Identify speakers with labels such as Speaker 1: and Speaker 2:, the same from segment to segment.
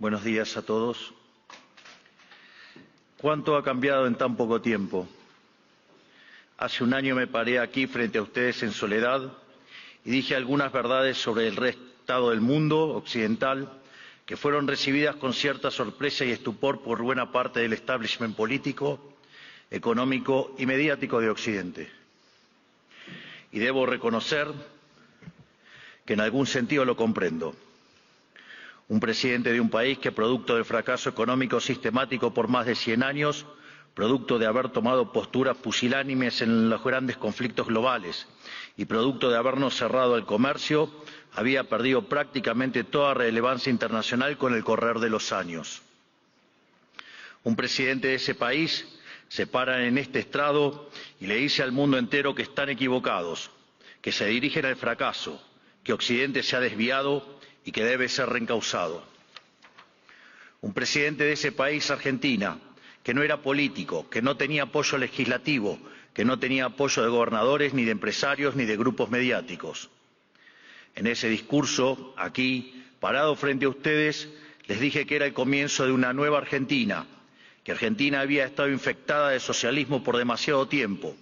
Speaker 1: Buenos días a todos. ¿Cuánto ha cambiado en tan poco tiempo? Hace un año me paré aquí frente a ustedes en soledad y dije algunas verdades sobre el estado del mundo occidental que fueron recibidas con cierta sorpresa y estupor por buena parte del establishment político, económico y mediático de Occidente. Y debo reconocer que en algún sentido lo comprendo. Un presidente de un país que, producto del fracaso económico sistemático por más de 100 años, producto de haber tomado posturas pusilánimes en los grandes conflictos globales y producto de habernos cerrado al comercio, había perdido prácticamente toda relevancia internacional con el correr de los años. Un presidente de ese país se para en este estrado y le dice al mundo entero que están equivocados, que se dirigen al fracaso, que Occidente se ha desviado y que debe ser reencauzado. Un presidente de ese país, Argentina, que no era político, que no tenía apoyo legislativo, que no tenía apoyo de gobernadores, ni de empresarios, ni de grupos mediáticos. En ese discurso, aquí, parado frente a ustedes, les dije que era el comienzo de una nueva Argentina, que Argentina había estado infectada de socialismo por demasiado tiempo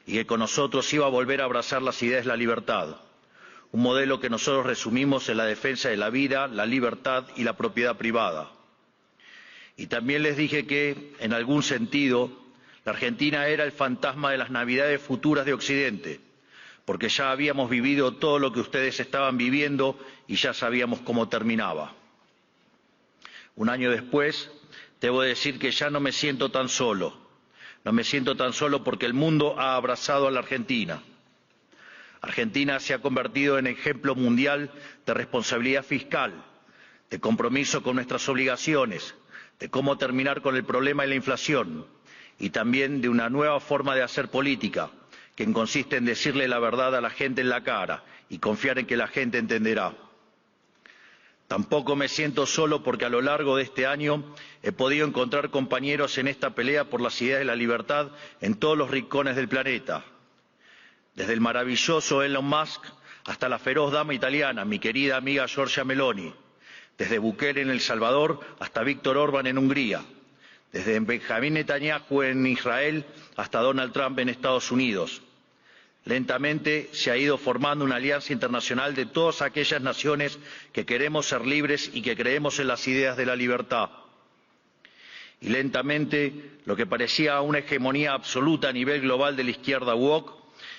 Speaker 1: y que con nosotros iba a volver a abrazar las ideas de la libertad. Un modelo que nosotros resumimos en la defensa de la vida, la libertad y la propiedad privada. Y también les dije que, en algún sentido, la Argentina era el fantasma de las Navidades futuras de Occidente, porque ya habíamos vivido todo lo que ustedes estaban viviendo y ya sabíamos cómo terminaba. Un año después, debo decir que ya no me siento tan solo. No me siento tan solo porque el mundo ha abrazado a la Argentina. Argentina se ha convertido en ejemplo mundial de responsabilidad fiscal, de compromiso con nuestras obligaciones, de cómo terminar con el problema de la inflación y también de una nueva forma de hacer política, que consiste en decirle la verdad a la gente en la cara y confiar en que la gente entenderá. Tampoco me siento solo porque a lo largo de este año he podido encontrar compañeros en esta pelea por las ideas de la libertad en todos los rincones del planeta. Desde el maravilloso Elon Musk hasta la feroz dama italiana, mi querida amiga Giorgia Meloni. Desde Bukele en El Salvador hasta Víctor Orbán en Hungría. Desde Benjamín Netanyahu en Israel hasta Donald Trump en Estados Unidos. Lentamente se ha ido formando una alianza internacional de todas aquellas naciones que queremos ser libres y que creemos en las ideas de la libertad. Y lentamente lo que parecía una hegemonía absoluta a nivel global de la izquierda woke,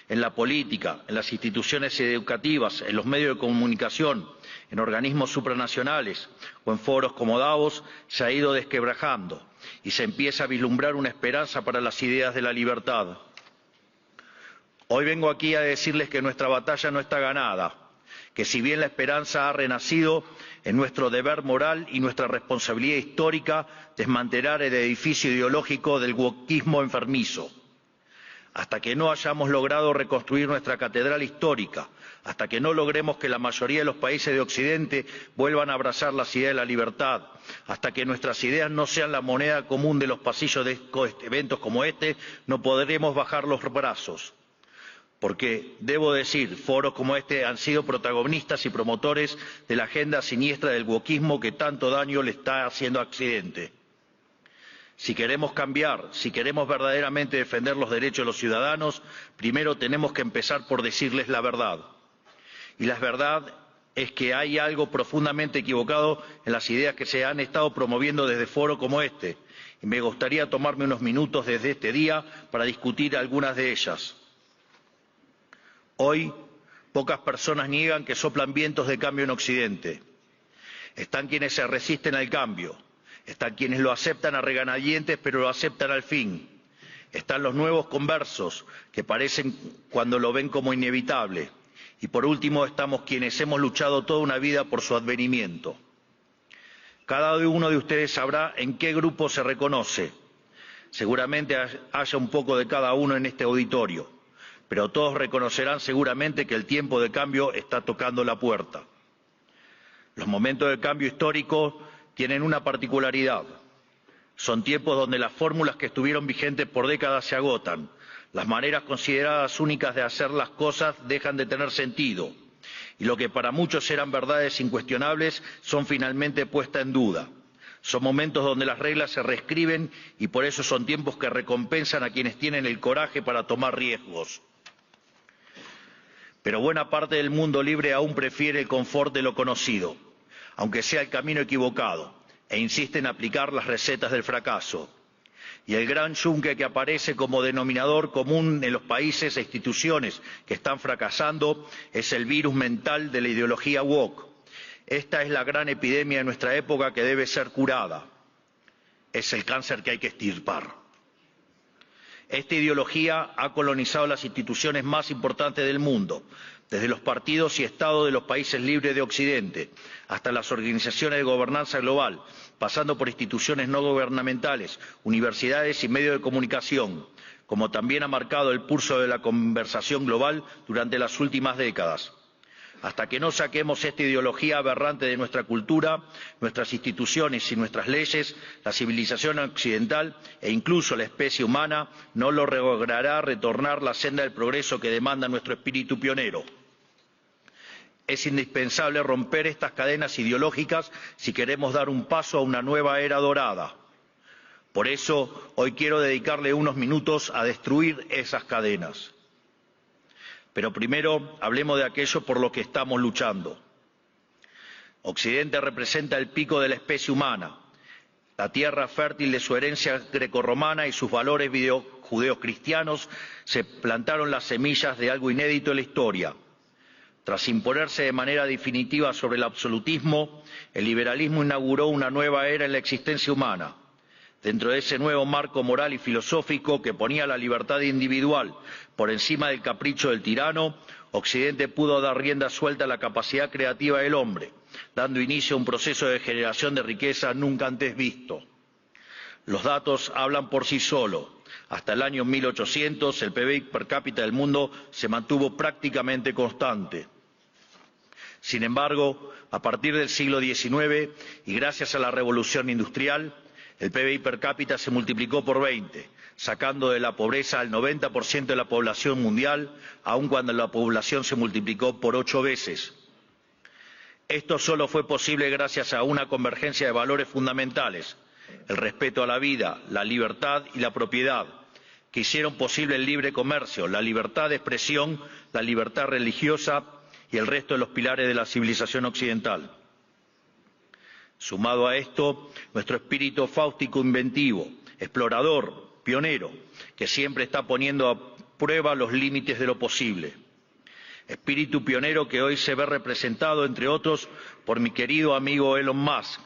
Speaker 1: en la política, en las instituciones educativas, en los medios de comunicación, en organismos supranacionales o en foros como Davos, se ha ido desquebrajando y se empieza a vislumbrar una esperanza para las ideas de la libertad. Hoy vengo aquí a decirles que nuestra batalla no está ganada, que si bien la esperanza ha renacido, es nuestro deber moral y nuestra responsabilidad histórica desmantelar el edificio ideológico del wokismo enfermizo. Hasta que no hayamos logrado reconstruir nuestra catedral histórica, hasta que no logremos que la mayoría de los países de Occidente vuelvan a abrazar las ideas de la libertad, hasta que nuestras ideas no sean la moneda común de los pasillos de eventos como este, no podremos bajar los brazos. Porque, debo decir, foros como este han sido protagonistas y promotores de la agenda siniestra del wokismo que tanto daño le está haciendo a Occidente. Si queremos cambiar, si queremos verdaderamente defender los derechos de los ciudadanos, primero tenemos que empezar por decirles la verdad. Y la verdad es que hay algo profundamente equivocado en las ideas que se han estado promoviendo desde foros como este. Y me gustaría tomarme unos minutos desde este día para discutir algunas de ellas. Hoy, pocas personas niegan que soplan vientos de cambio en Occidente. Están quienes se resisten al cambio. Están quienes lo aceptan a regañadientes, pero lo aceptan al fin. Están los nuevos conversos, que parecen cuando lo ven como inevitable. Y por último estamos quienes hemos luchado toda una vida por su advenimiento. Cada uno de ustedes sabrá en qué grupo se reconoce. Seguramente haya un poco de cada uno en este auditorio, pero todos reconocerán seguramente que el tiempo de cambio está tocando la puerta. Los momentos de cambio histórico tienen una particularidad. Son tiempos donde las fórmulas que estuvieron vigentes por décadas se agotan. Las maneras consideradas únicas de hacer las cosas dejan de tener sentido. Y lo que para muchos eran verdades incuestionables son finalmente puestas en duda. Son momentos donde las reglas se reescriben y por eso son tiempos que recompensan a quienes tienen el coraje para tomar riesgos. Pero buena parte del mundo libre aún prefiere el confort de lo conocido, aunque sea el camino equivocado, e insiste en aplicar las recetas del fracaso. Y el gran yunque que aparece como denominador común en los países e instituciones que están fracasando es el virus mental de la ideología woke. Esta es la gran epidemia de nuestra época que debe ser curada. Es el cáncer que hay que extirpar. Esta ideología ha colonizado las instituciones más importantes del mundo, desde los partidos y estados de los países libres de Occidente, hasta las organizaciones de gobernanza global, pasando por instituciones no gubernamentales, universidades y medios de comunicación, como también ha marcado el pulso de la conversación global durante las últimas décadas. Hasta que no saquemos esta ideología aberrante de nuestra cultura, nuestras instituciones y nuestras leyes, la civilización occidental e incluso la especie humana no logrará retornar la senda del progreso que demanda nuestro espíritu pionero. Es indispensable romper estas cadenas ideológicas si queremos dar un paso a una nueva era dorada. Por eso, hoy quiero dedicarle unos minutos a destruir esas cadenas. Pero primero hablemos de aquello por lo que estamos luchando. Occidente representa el pico de la especie humana, la tierra fértil de su herencia grecorromana y sus valores judeocristianos se plantaron las semillas de algo inédito en la historia. Tras imponerse de manera definitiva sobre el absolutismo, el liberalismo inauguró una nueva era en la existencia humana. Dentro de ese nuevo marco moral y filosófico que ponía la libertad individual por encima del capricho del tirano, Occidente pudo dar rienda suelta a la capacidad creativa del hombre, dando inicio a un proceso de generación de riqueza nunca antes visto. Los datos hablan por sí solos. Hasta el año 1800 el PBI per cápita del mundo se mantuvo prácticamente constante. Sin embargo, a partir del siglo XIX y gracias a la revolución industrial, el PBI per cápita se multiplicó por 20, sacando de la pobreza al 90% de la población mundial, aun cuando la población se multiplicó por 8 veces. Esto solo fue posible gracias a una convergencia de valores fundamentales, el respeto a la vida, la libertad y la propiedad, que hicieron posible el libre comercio, la libertad de expresión, la libertad religiosa y el resto de los pilares de la civilización occidental. Sumado a esto, nuestro espíritu fáustico inventivo, explorador, pionero, que siempre está poniendo a prueba los límites de lo posible. Espíritu pionero que hoy se ve representado, entre otros, por mi querido amigo Elon Musk,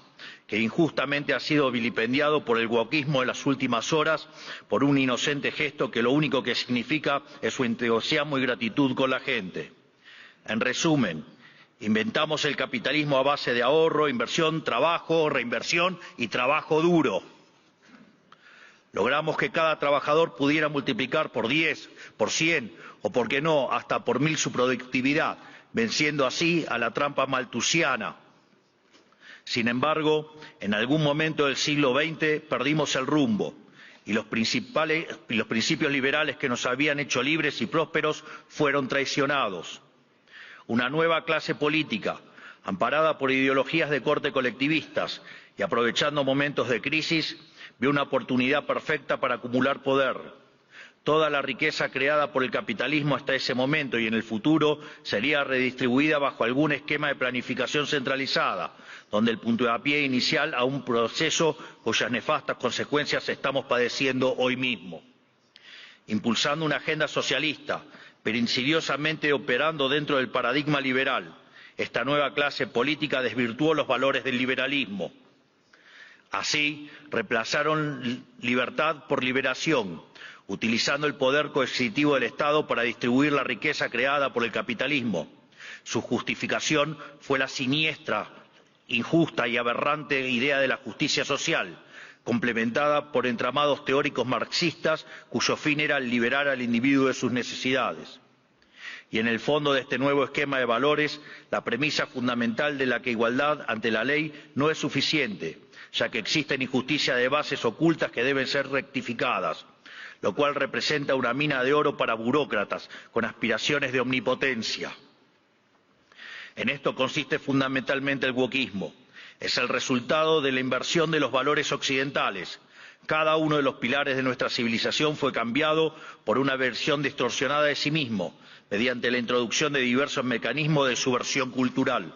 Speaker 1: que injustamente ha sido vilipendiado por el wokismo en las últimas horas por un inocente gesto que lo único que significa es su entusiasmo y gratitud con la gente. En resumen, inventamos el capitalismo a base de ahorro, inversión, trabajo, reinversión y trabajo duro. Logramos que cada trabajador pudiera multiplicar por 10, por 100 o, por qué no, hasta por 1000 su productividad, venciendo así a la trampa malthusiana. Sin embargo, en algún momento del siglo XX perdimos el rumbo y los principios liberales que nos habían hecho libres y prósperos fueron traicionados. Una nueva clase política, amparada por ideologías de corte colectivistas y aprovechando momentos de crisis, vio una oportunidad perfecta para acumular poder. Toda la riqueza creada por el capitalismo hasta ese momento y en el futuro sería redistribuida bajo algún esquema de planificación centralizada, donde el puntapié inicial a un proceso cuyas nefastas consecuencias estamos padeciendo hoy mismo. Impulsando una agenda socialista, pero insidiosamente operando dentro del paradigma liberal, esta nueva clase política desvirtuó los valores del liberalismo. Así, reemplazaron libertad por liberación, utilizando el poder coercitivo del Estado para distribuir la riqueza creada por el capitalismo. Su justificación fue la siniestra, injusta y aberrante idea de la justicia social, complementada por entramados teóricos marxistas cuyo fin era liberar al individuo de sus necesidades. Y en el fondo de este nuevo esquema de valores, la premisa fundamental de la que igualdad ante la ley no es suficiente, ya que existen injusticias de bases ocultas que deben ser rectificadas, lo cual representa una mina de oro para burócratas con aspiraciones de omnipotencia. En esto consiste fundamentalmente el wokismo, Es el resultado de la inversión de los valores occidentales. Cada uno de los pilares de nuestra civilización fue cambiado por una versión distorsionada de sí mismo, mediante la introducción de diversos mecanismos de subversión cultural.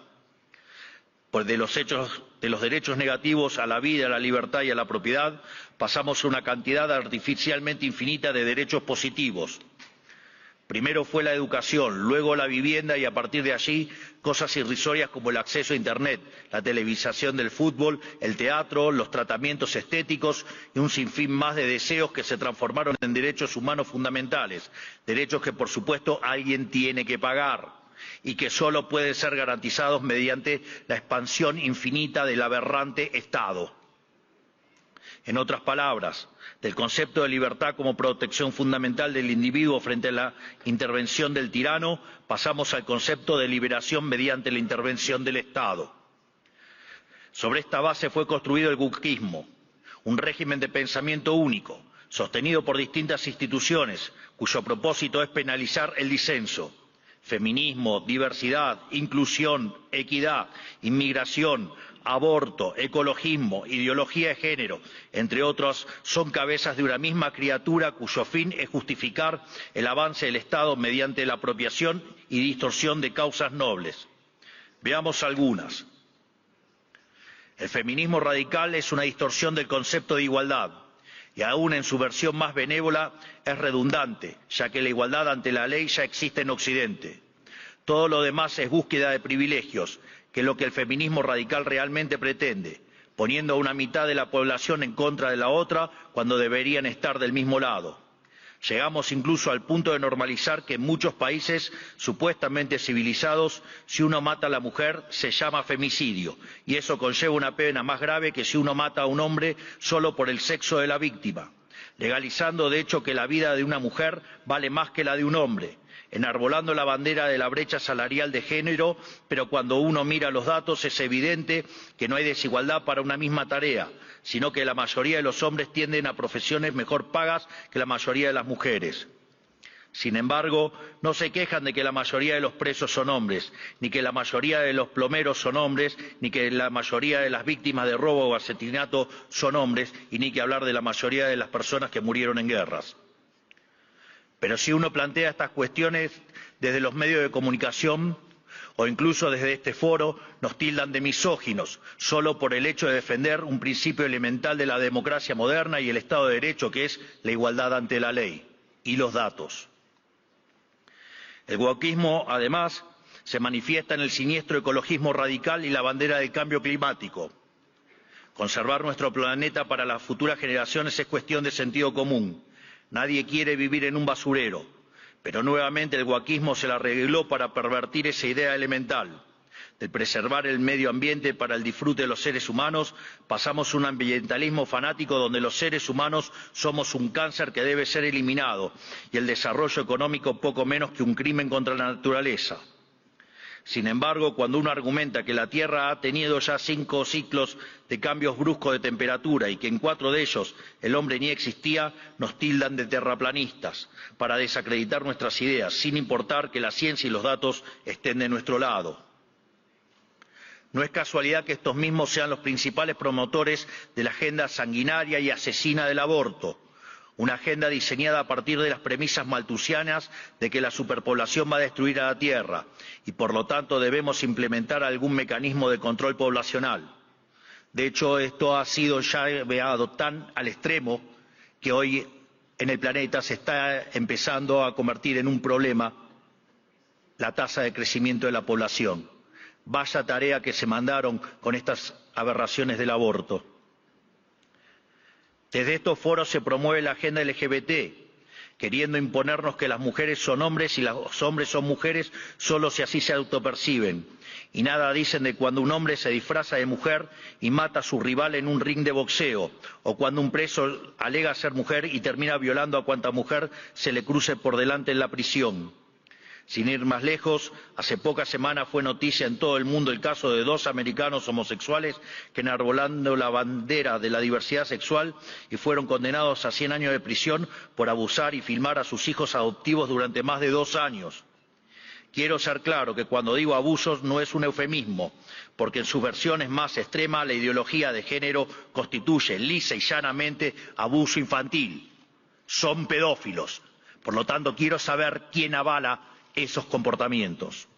Speaker 1: Pues de los derechos negativos a la vida, a la libertad y a la propiedad, pasamos a una cantidad artificialmente infinita de derechos positivos. Primero fue la educación, luego la vivienda y a partir de allí cosas irrisorias como el acceso a Internet, la televisación del fútbol, el teatro, los tratamientos estéticos y un sinfín más de deseos que se transformaron en derechos humanos fundamentales, derechos que por supuesto alguien tiene que pagar y que solo pueden ser garantizados mediante la expansión infinita del aberrante Estado. En otras palabras, del concepto de libertad como protección fundamental del individuo frente a la intervención del tirano, pasamos al concepto de liberación mediante la intervención del Estado. Sobre esta base fue construido el wokismo, un régimen de pensamiento único, sostenido por distintas instituciones, cuyo propósito es penalizar el disenso. Feminismo, diversidad, inclusión, equidad, inmigración, aborto, ecologismo, ideología de género, entre otros, son cabezas de una misma criatura cuyo fin es justificar el avance del Estado mediante la apropiación y distorsión de causas nobles. Veamos algunas. El feminismo radical es una distorsión del concepto de igualdad y aún en su versión más benévola es redundante, ya que la igualdad ante la ley ya existe en Occidente. Todo lo demás es búsqueda de privilegios, que es lo que el feminismo radical realmente pretende, poniendo a una mitad de la población en contra de la otra cuando deberían estar del mismo lado. Llegamos incluso al punto de normalizar que en muchos países supuestamente civilizados, si uno mata a la mujer se llama femicidio, y eso conlleva una pena más grave que si uno mata a un hombre solo por el sexo de la víctima, legalizando de hecho que la vida de una mujer vale más que la de un hombre, enarbolando la bandera de la brecha salarial de género, pero cuando uno mira los datos es evidente que no hay desigualdad para una misma tarea, sino que la mayoría de los hombres tienden a profesiones mejor pagas que la mayoría de las mujeres. Sin embargo, no se quejan de que la mayoría de los presos son hombres, ni que la mayoría de los plomeros son hombres, ni que la mayoría de las víctimas de robo o asesinato son hombres, y ni que hablar de la mayoría de las personas que murieron en guerras. Pero si uno plantea estas cuestiones desde los medios de comunicación o incluso desde este foro, nos tildan de misóginos, solo por el hecho de defender un principio elemental de la democracia moderna y el Estado de Derecho, que es la igualdad ante la ley y los datos. El wokismo, además, se manifiesta en el siniestro ecologismo radical y la bandera del cambio climático. Conservar nuestro planeta para las futuras generaciones es cuestión de sentido común. Nadie quiere vivir en un basurero, pero nuevamente el wokismo se la arregló para pervertir esa idea elemental. De preservar el medio ambiente para el disfrute de los seres humanos, pasamos a un ambientalismo fanático donde los seres humanos somos un cáncer que debe ser eliminado y el desarrollo económico poco menos que un crimen contra la naturaleza. Sin embargo, cuando uno argumenta que la Tierra ha tenido ya 5 ciclos de cambios bruscos de temperatura y que en 4 de ellos el hombre ni existía, nos tildan de terraplanistas para desacreditar nuestras ideas, sin importar que la ciencia y los datos estén de nuestro lado. No es casualidad que estos mismos sean los principales promotores de la agenda sanguinaria y asesina del aborto. Una agenda diseñada a partir de las premisas malthusianas de que la superpoblación va a destruir a la Tierra y por lo tanto debemos implementar algún mecanismo de control poblacional. De hecho, esto ha sido ya llevado tan al extremo que hoy en el planeta se está empezando a convertir en un problema la tasa de crecimiento de la población. Vaya tarea que se mandaron con estas aberraciones del aborto. Desde estos foros se promueve la agenda LGBT, queriendo imponernos que las mujeres son hombres y los hombres son mujeres solo si así se autoperciben. Y nada dicen de cuando un hombre se disfraza de mujer y mata a su rival en un ring de boxeo, o cuando un preso alega ser mujer y termina violando a cuanta mujer se le cruce por delante en la prisión. Sin ir más lejos, hace pocas semanas fue noticia en todo el mundo el caso de 2 americanos homosexuales que enarbolando la bandera de la diversidad sexual y fueron condenados a 100 años de prisión por abusar y filmar a sus hijos adoptivos durante más de 2 años. Quiero ser claro que cuando digo abusos no es un eufemismo, porque en sus versiones más extremas la ideología de género constituye lisa y llanamente abuso infantil. Son pedófilos. Por lo tanto, quiero saber quién avala esos comportamientos.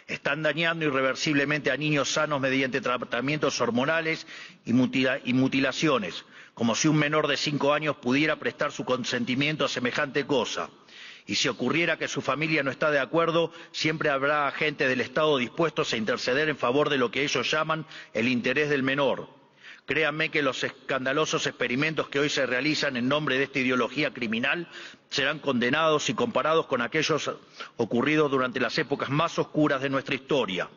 Speaker 1: Están dañando irreversiblemente a niños sanos mediante tratamientos hormonales y mutilaciones, como si un menor de 5 años pudiera prestar su consentimiento a semejante cosa. Y si ocurriera que su familia no está de acuerdo, siempre habrá agentes del Estado dispuestos a interceder en favor de lo que ellos llaman el interés del menor. Créanme que los escandalosos experimentos que hoy se realizan en nombre de esta ideología criminal serán condenados y comparados con aquellos ocurridos durante las épocas más oscuras de nuestra historia.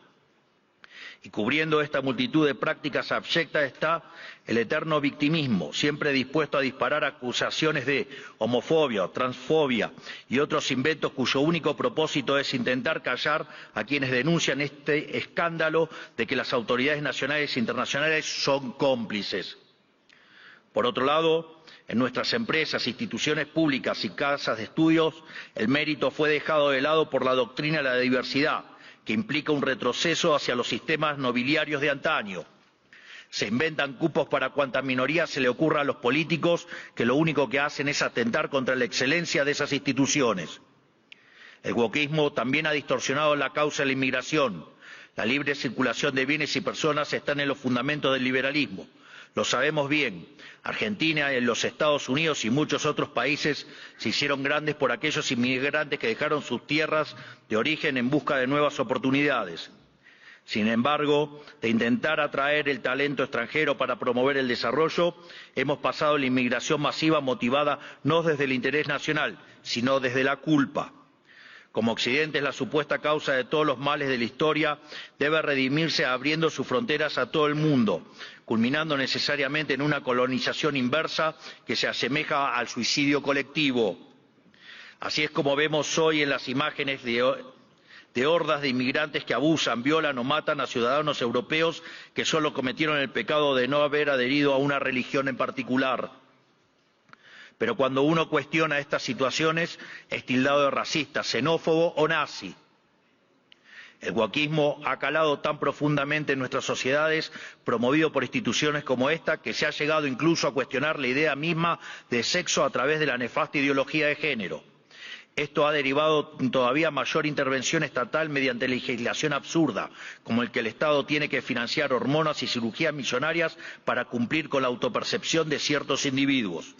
Speaker 1: Y cubriendo esta multitud de prácticas abyectas está el eterno victimismo, siempre dispuesto a disparar acusaciones de homofobia, transfobia y otros inventos cuyo único propósito es intentar callar a quienes denuncian este escándalo de que las autoridades nacionales e internacionales son cómplices. Por otro lado, en nuestras empresas, instituciones públicas y casas de estudios, el mérito fue dejado de lado por la doctrina de la diversidad, que implica un retroceso hacia los sistemas nobiliarios de antaño. Se inventan cupos para cuanta minoría se le ocurra a los políticos, que lo único que hacen es atentar contra la excelencia de esas instituciones. El wokismo también ha distorsionado la causa de la inmigración. La libre circulación de bienes y personas están en los fundamentos del liberalismo. Lo sabemos bien. Argentina, en los Estados Unidos y muchos otros países se hicieron grandes por aquellos inmigrantes que dejaron sus tierras de origen en busca de nuevas oportunidades. Sin embargo, de intentar atraer el talento extranjero para promover el desarrollo, hemos pasado a la inmigración masiva motivada no desde el interés nacional, sino desde la culpa. Como Occidente es la supuesta causa de todos los males de la historia, debe redimirse abriendo sus fronteras a todo el mundo, culminando necesariamente en una colonización inversa que se asemeja al suicidio colectivo. Así es como vemos hoy en las imágenes de hordas de inmigrantes que abusan, violan o matan a ciudadanos europeos que solo cometieron el pecado de no haber adherido a una religión en particular. Pero cuando uno cuestiona estas situaciones es tildado de racista, xenófobo o nazi. El wokismo ha calado tan profundamente en nuestras sociedades, promovido por instituciones como esta, que se ha llegado incluso a cuestionar la idea misma de sexo a través de la nefasta ideología de género. Esto ha derivado en todavía mayor intervención estatal mediante legislación absurda, como el que el Estado tiene que financiar hormonas y cirugías millonarias para cumplir con la autopercepción de ciertos individuos.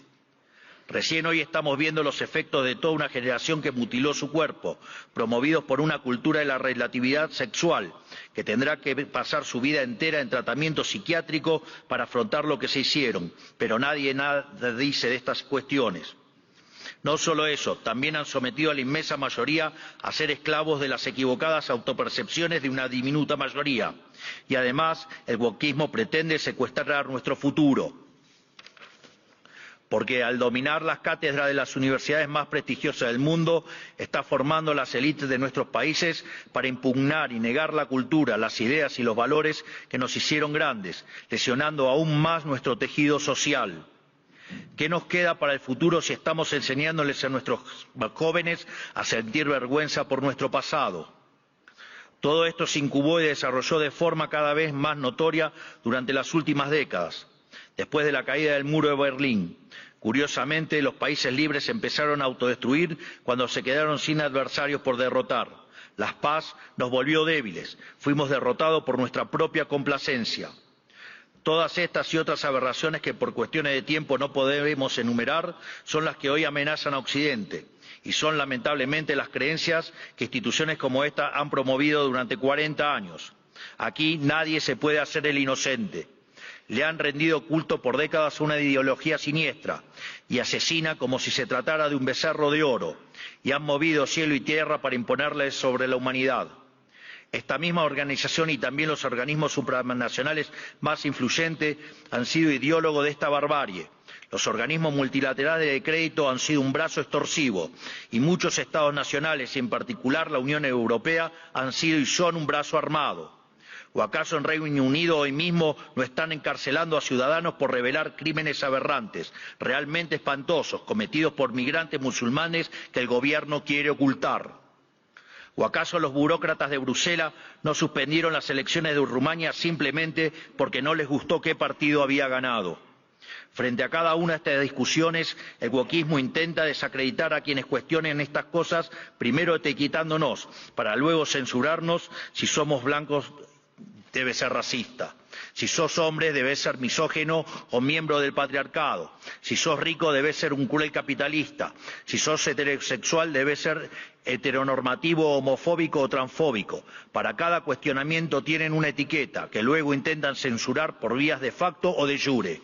Speaker 1: Recién hoy estamos viendo los efectos de toda una generación que mutiló su cuerpo, promovidos por una cultura de la relatividad sexual, que tendrá que pasar su vida entera en tratamiento psiquiátrico para afrontar lo que se hicieron, pero nadie nada dice de estas cuestiones. No solo eso, también han sometido a la inmensa mayoría a ser esclavos de las equivocadas autopercepciones de una diminuta mayoría. Y además, el wokismo pretende secuestrar nuestro futuro, porque al dominar las cátedras de las universidades más prestigiosas del mundo, está formando las élites de nuestros países para impugnar y negar la cultura, las ideas y los valores que nos hicieron grandes, lesionando aún más nuestro tejido social. ¿Qué nos queda para el futuro si estamos enseñándoles a nuestros jóvenes a sentir vergüenza por nuestro pasado? Todo esto se incubó y desarrolló de forma cada vez más notoria durante las últimas décadas. Después de la caída del muro de Berlín, curiosamente, los países libres empezaron a autodestruir cuando se quedaron sin adversarios por derrotar. La paz nos volvió débiles, fuimos derrotados por nuestra propia complacencia. Todas estas y otras aberraciones que por cuestiones de tiempo no podemos enumerar son las que hoy amenazan a Occidente y son lamentablemente las creencias que instituciones como esta han promovido durante 40 años. Aquí nadie se puede hacer el inocente. Le han rendido culto por décadas a una ideología siniestra y asesina como si se tratara de un becerro de oro, y han movido cielo y tierra para imponerle sobre la humanidad. Esta misma organización y también los organismos supranacionales más influyentes han sido ideólogos de esta barbarie. Los organismos multilaterales de crédito han sido un brazo extorsivo y muchos estados nacionales, y en particular la Unión Europea, han sido y son un brazo armado. ¿O acaso en Reino Unido hoy mismo no están encarcelando a ciudadanos por revelar crímenes aberrantes, realmente espantosos, cometidos por migrantes musulmanes que el gobierno quiere ocultar? ¿O acaso los burócratas de Bruselas no suspendieron las elecciones de Rumania simplemente porque no les gustó qué partido había ganado? Frente a cada una de estas discusiones, el wokismo intenta desacreditar a quienes cuestionen estas cosas, primero etiquetándonos, para luego censurarnos. Si somos blancos, debe ser racista. Si sos hombre, debes ser misógino o miembro del patriarcado. Si sos rico, debes ser un cruel capitalista. Si sos heterosexual, debes ser heteronormativo, homofóbico o transfóbico. Para cada cuestionamiento tienen una etiqueta que luego intentan censurar por vías de facto o de jure.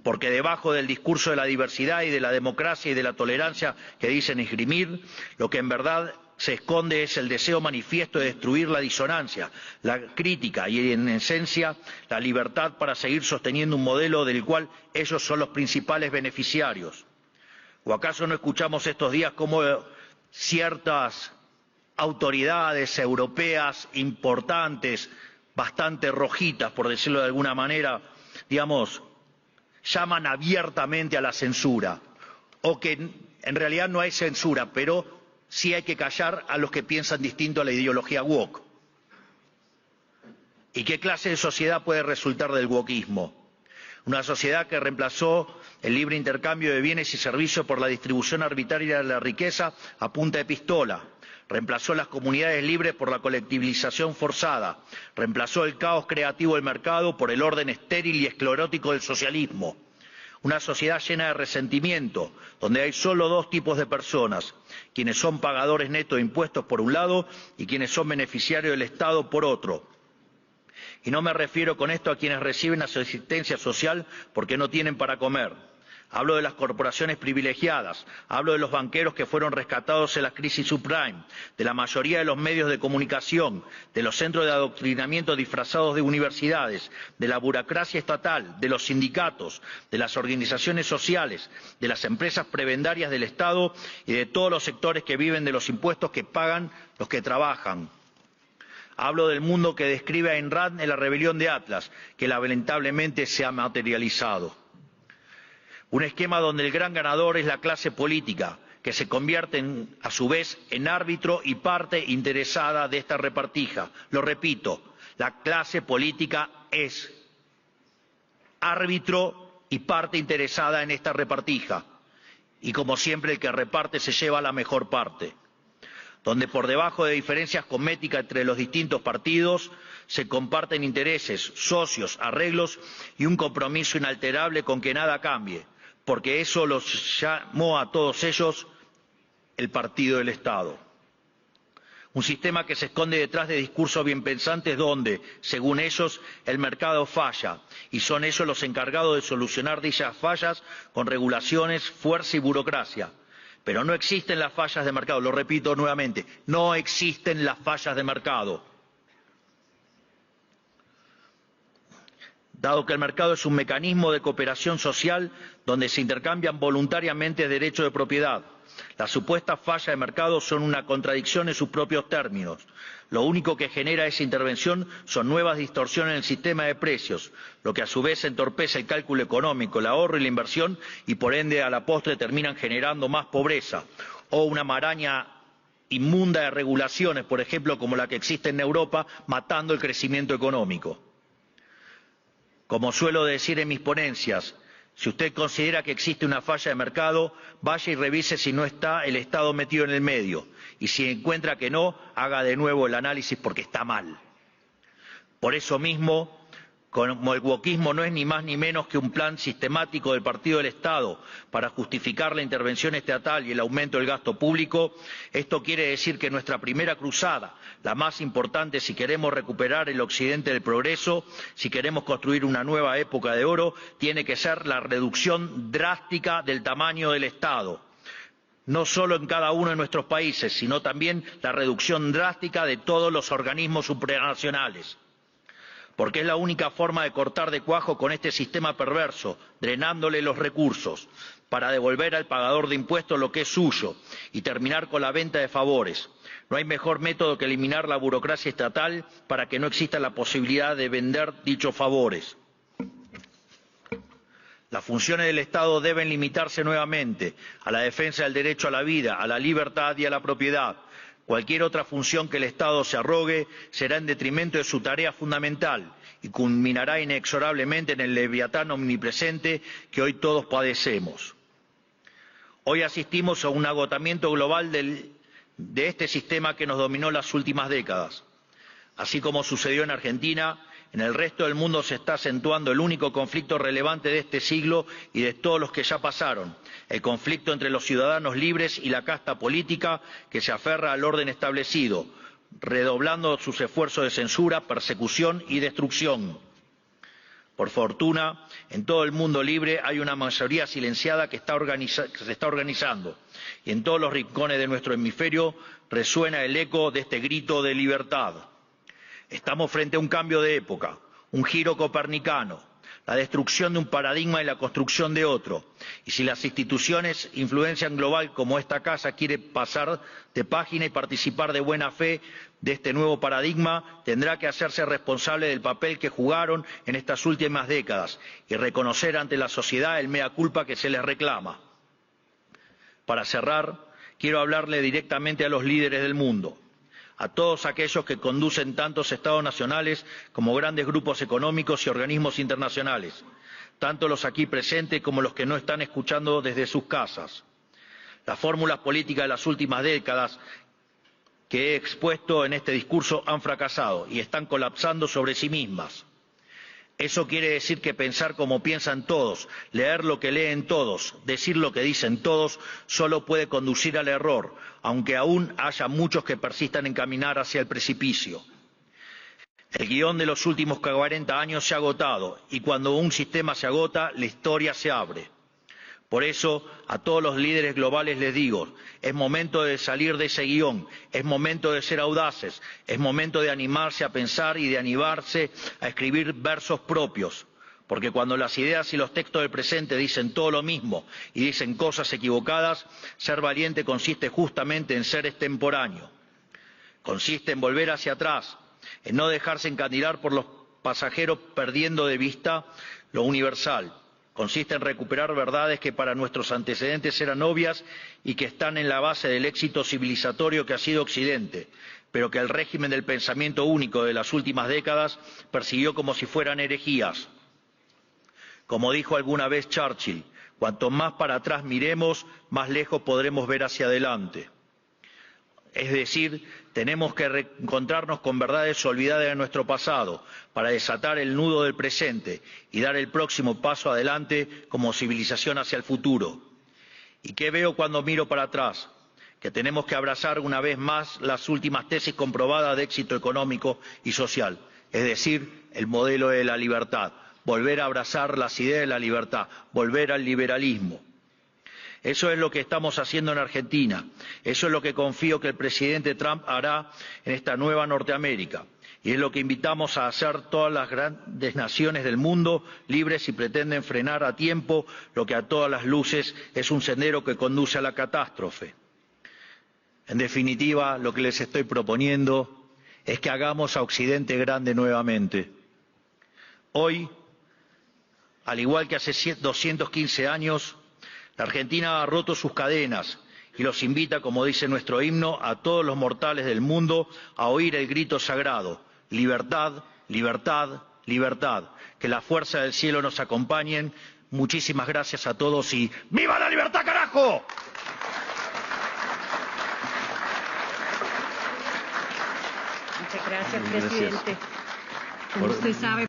Speaker 1: Porque debajo del discurso de la diversidad y de la democracia y de la tolerancia que dicen esgrimir, lo que en verdad se esconde es el deseo manifiesto de destruir la disonancia, la crítica y, en esencia, la libertad para seguir sosteniendo un modelo del cual ellos son los principales beneficiarios. ¿O acaso no escuchamos estos días cómo ciertas autoridades europeas importantes, bastante rojitas, por decirlo de alguna manera, llaman abiertamente a la censura? O que en realidad no hay censura, pero sí hay que callar a los que piensan distinto a la ideología woke. ¿Y qué clase de sociedad puede resultar del wokismo? Una sociedad que reemplazó el libre intercambio de bienes y servicios por la distribución arbitraria de la riqueza a punta de pistola. Reemplazó las comunidades libres por la colectivización forzada. Reemplazó el caos creativo del mercado por el orden estéril y esclerótico del socialismo. Una sociedad llena de resentimiento, donde hay solo dos tipos de personas: quienes son pagadores netos de impuestos por un lado y quienes son beneficiarios del Estado por otro. Y no me refiero con esto a quienes reciben asistencia social porque no tienen para comer. Hablo de las corporaciones privilegiadas, hablo de los banqueros que fueron rescatados en la crisis subprime, de la mayoría de los medios de comunicación, de los centros de adoctrinamiento disfrazados de universidades, de la burocracia estatal, de los sindicatos, de las organizaciones sociales, de las empresas prebendarias del Estado y de todos los sectores que viven de los impuestos que pagan los que trabajan. Hablo del mundo que describe Ayn Rand en La rebelión de Atlas, que lamentablemente se ha materializado. Un esquema donde el gran ganador es la clase política, que se convierte a su vez en árbitro y parte interesada de esta repartija. Lo repito, la clase política es árbitro y parte interesada en esta repartija. Y como siempre, el que reparte se lleva la mejor parte. Donde por debajo de diferencias cosméticas entre los distintos partidos se comparten intereses, socios, arreglos y un compromiso inalterable con que nada cambie, porque eso los llamó a todos ellos el partido del Estado. Un sistema que se esconde detrás de discursos bien pensantes donde, según ellos, el mercado falla y son ellos los encargados de solucionar dichas fallas con regulaciones, fuerza y burocracia. Pero no existen las fallas de mercado, lo repito nuevamente, no existen las fallas de mercado. Dado que el mercado es un mecanismo de cooperación social donde se intercambian voluntariamente derechos de propiedad, las supuestas fallas de mercado son una contradicción en sus propios términos. Lo único que genera esa intervención son nuevas distorsiones en el sistema de precios, lo que a su vez entorpece el cálculo económico, el ahorro y la inversión y por ende a la postre terminan generando más pobreza o una maraña inmunda de regulaciones, por ejemplo como la que existe en Europa, matando el crecimiento económico. Como suelo decir en mis ponencias, si usted considera que existe una falla de mercado, vaya y revise si no está el Estado metido en el medio. Y si encuentra que no, haga de nuevo el análisis porque está mal. Por eso mismo, como el wokismo no es ni más ni menos que un plan sistemático del partido del Estado para justificar la intervención estatal y el aumento del gasto público, esto quiere decir que nuestra primera cruzada, la más importante si queremos recuperar el occidente del progreso, si queremos construir una nueva época de oro, tiene que ser la reducción drástica del tamaño del Estado. No solo en cada uno de nuestros países, sino también la reducción drástica de todos los organismos supranacionales. porque es la única forma de cortar de cuajo con este sistema perverso, drenándole los recursos, para devolver al pagador de impuestos lo que es suyo y terminar con la venta de favores. No hay mejor método que eliminar la burocracia estatal para que no exista la posibilidad de vender dichos favores. Las funciones del Estado deben limitarse nuevamente a la defensa del derecho a la vida, a la libertad y a la propiedad. Cualquier otra función que el Estado se arrogue será en detrimento de su tarea fundamental y culminará inexorablemente en el leviatán omnipresente que hoy todos padecemos. Hoy asistimos a un agotamiento global de este sistema que nos dominó las últimas décadas. Así como sucedió en Argentina, en el resto del mundo se está acentuando el único conflicto relevante de este siglo y de todos los que ya pasaron, el conflicto entre los ciudadanos libres y la casta política que se aferra al orden establecido, redoblando sus esfuerzos de censura, persecución y destrucción. Por fortuna, en todo el mundo libre hay una mayoría silenciada que se está organizando, y en todos los rincones de nuestro hemisferio resuena el eco de este grito de libertad. Estamos frente a un cambio de época, un giro copernicano, la destrucción de un paradigma y la construcción de otro. Y si las instituciones influencian global como esta casa quiere pasar de página y participar de buena fe de este nuevo paradigma, tendrá que hacerse responsable del papel que jugaron en estas últimas décadas y reconocer ante la sociedad el mea culpa que se les reclama. Para cerrar, quiero hablarle directamente a los líderes del mundo, a todos aquellos que conducen tantos estados nacionales como grandes grupos económicos y organismos internacionales, tanto los aquí presentes como los que no están escuchando desde sus casas. Las fórmulas políticas de las últimas décadas que he expuesto en este discurso han fracasado y están colapsando sobre sí mismas. Eso quiere decir que pensar como piensan todos, leer lo que leen todos, decir lo que dicen todos, solo puede conducir al error, aunque aún haya muchos que persistan en caminar hacia el precipicio. El guión de los últimos 40 años se ha agotado, y cuando un sistema se agota, la historia se abre. Por eso, a todos los líderes globales les digo, es momento de salir de ese guión, es momento de ser audaces, es momento de animarse a pensar y de animarse a escribir versos propios, porque cuando las ideas y los textos del presente dicen todo lo mismo y dicen cosas equivocadas, ser valiente consiste justamente en ser extemporáneo, consiste en volver hacia atrás, en no dejarse encandilar por los pasajeros perdiendo de vista lo universal. Consiste en recuperar verdades que para nuestros antecedentes eran obvias y que están en la base del éxito civilizatorio que ha sido Occidente, pero que el régimen del pensamiento único de las últimas décadas persiguió como si fueran herejías. Como dijo alguna vez Churchill, cuanto más para atrás miremos, más lejos podremos ver hacia adelante. Es decir, tenemos que reencontrarnos con verdades olvidadas de nuestro pasado para desatar el nudo del presente y dar el próximo paso adelante como civilización hacia el futuro. ¿Y qué veo cuando miro para atrás? Que tenemos que abrazar una vez más las últimas tesis comprobadas de éxito económico y social, es decir, el modelo de la libertad, volver a abrazar las ideas de la libertad, volver al liberalismo. Eso es lo que estamos haciendo en Argentina. Eso es lo que confío que el presidente Trump hará en esta nueva Norteamérica. Y es lo que invitamos a hacer todas las grandes naciones del mundo, libres si pretenden frenar a tiempo lo que a todas las luces es un sendero que conduce a la catástrofe. En definitiva, lo que les estoy proponiendo es que hagamos a Occidente grande nuevamente. Hoy, al igual que hace 215 años, la Argentina ha roto sus cadenas y los invita, como dice nuestro himno, a todos los mortales del mundo a oír el grito sagrado: libertad, libertad, libertad. Que la fuerza del cielo nos acompañen. Muchísimas gracias a todos y ¡viva la libertad, carajo!
Speaker 2: Muchas gracias, presidente. Como usted sabe,